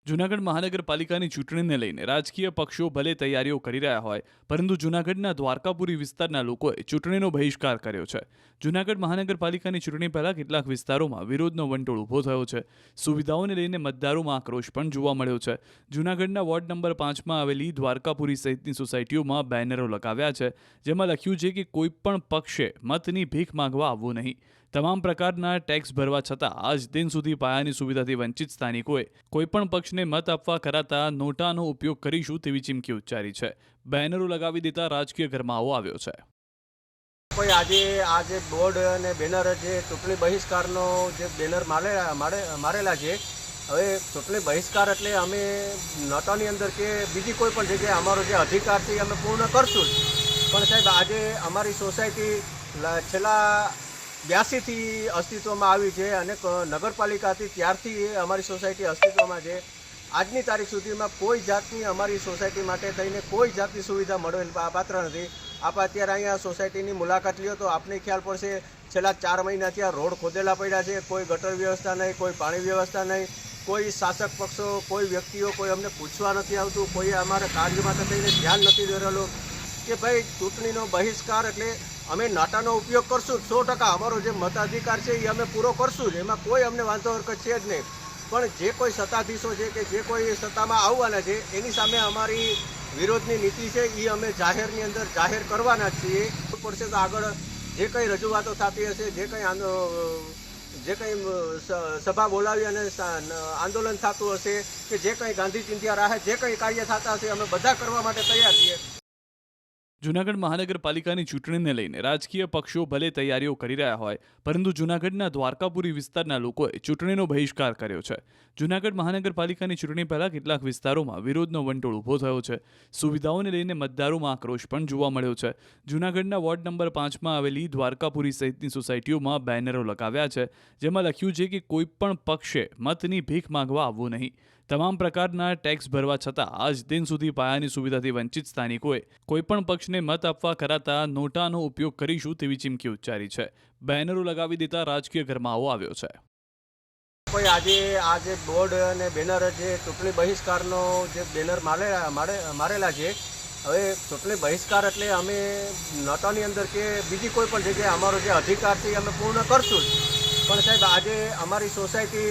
જૂનાગઢ મહાનગરપાલિકાની ચૂંટણીને લઈને રાજકીય પક્ષો ભલે તૈયારીઓ કરી રહ્યા હોય, પરંતુ જૂનાગઢના દ્વારકાપુરી વિસ્તારના લોકોએ ચૂંટણીનો બહિષ્કાર કર્યો છે. જૂનાગઢ મહાનગરપાલિકાની ચૂંટણી પહેલા કેટલાક વિસ્તારોમાં વિરોધનો વંટોળ ઊભો થયો છે. સુવિધાઓને લઈને મતદારોમાં આક્રોશ પણ જોવા મળ્યો છે. જૂનાગઢના વોર્ડ નંબર 5માં આવેલી દ્વારકાપુરી સહિતની સોસાયટીઓમાં બેનરો લગાવ્યા છે, જેમાં લખ્યું છે કે કોઈ પણ પક્ષે મતની ભીખ માંગવા આવવું નહીં. તમામ પ્રકારના ટેક્સ ભરવા છતાં આજ દિન સુધી પાયાની સુવિધાથી વંચિત સ્થાનિકોએ કોઈપણ પક્ષને મત આપવા કરાતા નોટાનો ઉપયોગ કરીશું તેવી ચીમકી ઉચ્ચારી છે. બેનરો લગાવી દેતા રાજકીય ગરમાવો આવ્યો છે. કોઈ આજે બોર્ડ અને બેનર જે ચૂંટણી બહિષ્કારનો જે બેનર મારેલા છે. હવે ચૂંટણી બહિષ્કાર એટલે અમે નોટાની અંદર કે બીજી કોઈ પણ જગ્યાએ અમારો જે અધિકાર છે અમે પૂર્ણ કરશું જ. પણ સાહેબ, આજે અમારી સોસાયટી છેલ્લા 82થી અસ્તિત્વમાં આવી છે અને નગરપાલિકા હતી ત્યારથી અમારી સોસાયટી અસ્તિત્વમાં છે. આજની તારીખ સુધીમાં કોઈ જાતની અમારી સોસાયટી માટે થઈને કોઈ જાતની સુવિધા મળેલ પાત્ર નથી. આપ અત્યારે અહીંયા સોસાયટીની મુલાકાત લ્યો તો આપને ખ્યાલ પડશે, છેલ્લા 4 મહિનાથી આ રોડ ખોદેલા પડ્યા છે. કોઈ ગટર વ્યવસ્થા નહીં, કોઈ પાણી વ્યવસ્થા નહીં, કોઈ શાસક પક્ષો, કોઈ વ્યક્તિઓ, કોઈ અમને પૂછવા નથી આવતું, કોઈ અમારા કાર્ય માટે થઈને ધ્યાન નથી દોરેલું કે ભાઈ ચૂંટણીનો બહિષ્કાર એટલે અમે નાટાનો ઉપયોગ કરશું. 100% અમારો જે મતાધિકાર છે એ અમે પૂરો કરશું જ, એમાં કોઈ અમને વાંધો હરકત છે જ નહીં. પણ જે કોઈ સત્તાધીશો છે કે જે કોઈ સત્તામાં આવવાના છે એની સામે અમારી વિરોધની નીતિ છે એ અમે જાહેરની અંદર જાહેર કરવાના જ છીએ. પડશે તો આગળ જે કંઈ રજૂઆતો થતી હશે, જે કંઈ સભા બોલાવી અને આંદોલન થતું હશે કે જે કંઈ ગાંધી ચિંધ્યા રાહે જે કંઈ કાર્ય થતા હશે અમે બધા કરવા માટે તૈયાર છીએ. જૂનાગઢ મહાનગરપાલિકાની ચૂંટણીને લઈને રાજકીય પક્ષો ભલે તૈયારીઓ કરી રહ્યા હોય, પરંતુ જૂનાગઢના દ્વારકાપુરી વિસ્તારના લોકોએ ચૂંટણીનો બહિષ્કાર કર્યો છે. જૂનાગઢ મહાનગરપાલિકાની ચૂંટણી પહેલા કેટલાક વિસ્તારોમાં વિરોધનો વંટોળ ઊભો થયો છે. સુવિધાઓને લઈને મતદારોમાં આક્રોશ પણ જોવા મળ્યો છે. જૂનાગઢના વોર્ડ નંબર 5માં આવેલી દ્વારકાપુરી સહિતની સોસાયટીઓમાં બેનરો લગાવ્યા છે, જેમાં લખ્યું છે કે કોઈ પણ પક્ષે મતની ભીખ માંગવા આવવું નહીં. તમામ પ્રકારના ટેક્સ ભરવા છતાં આજ દિન સુધી પાયાની સુવિધાથી વંચિત સ્થાનિકોએ કોઈપણ પક્ષને મત આપવા કરાતા નોટાનો ઉપયોગ કરીશું તેવી ચીમકી ઉચ્ચારી છે. બેનરો લગાવી દેતા રાજકીય ગરમાવો આવ્યો છે. કોઈ આજે બોર્ડ અને બેનર જે ચૂંટણી બહિષ્કારનો જે બેનર મારેલા છે. હવે ચૂંટણી બહિષ્કાર એટલે અમે નોટાની અંદર કે બીજી કોઈ પણ જગ્યાએ અમારો જે અધિકાર છે એ અમે પૂર્ણ કરશું જ. પણ સાહેબ, આજે અમારી સોસાયટી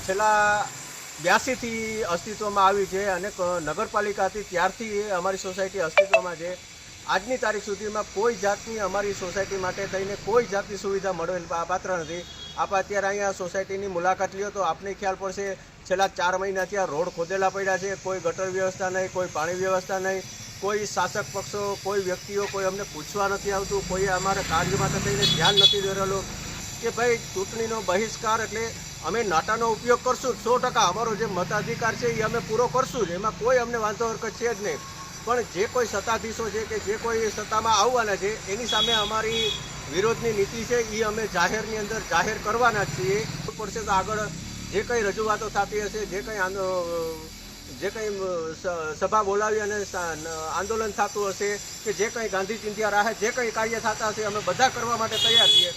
છેલ્લા 82થી અસ્તિત્વમાં આવી છે અને નગરપાલિકા હતી ત્યારથી અમારી સોસાયટી અસ્તિત્વમાં છે. આજની તારીખ સુધીમાં કોઈ જાતની અમારી સોસાયટી માટે થઈને કોઈ જાતની સુવિધા મળેલ પાત્ર નથી. આપ અત્યારે અહીંયા સોસાયટીની મુલાકાત લ્યો તો આપને ખ્યાલ પડશે, છેલ્લા 4 મહિનાથી આ રોડ ખોદેલા પડ્યા છે. કોઈ ગટર વ્યવસ્થા નહીં, કોઈ પાણી વ્યવસ્થા નહીં, કોઈ શાસક પક્ષો, કોઈ વ્યક્તિઓ, કોઈ અમને પૂછવા નથી આવતું, કોઈ અમારા કાર્ય માટે થઈને ધ્યાન નથી દોરેલું કે ભાઈ ચૂંટણીનો બહિષ્કાર એટલે અમે નાટાનો ઉપયોગ કરશું. 100% અમારો જે મતાધિકાર છે એ અમે પૂરો કરશું જ, એમાં કોઈ અમને વાંધો હરકત છે જ નહીં. પણ જે કોઈ સત્તાધીશો છે કે જે કોઈ સત્તામાં આવવાના છે એની સામે અમારી વિરોધની નીતિ છે એ અમે જાહેરની અંદર જાહેર કરવાના જ છીએ. પડશે તો આગળ જે કંઈ રજૂઆતો થતી હશે, જે કંઈ સભા બોલાવી અને આંદોલન થતું હશે કે જે કંઈ ગાંધી ચિંધ્યા રાહે જે કંઈ કાર્ય થતા હશે અમે બધા કરવા માટે તૈયાર છીએ.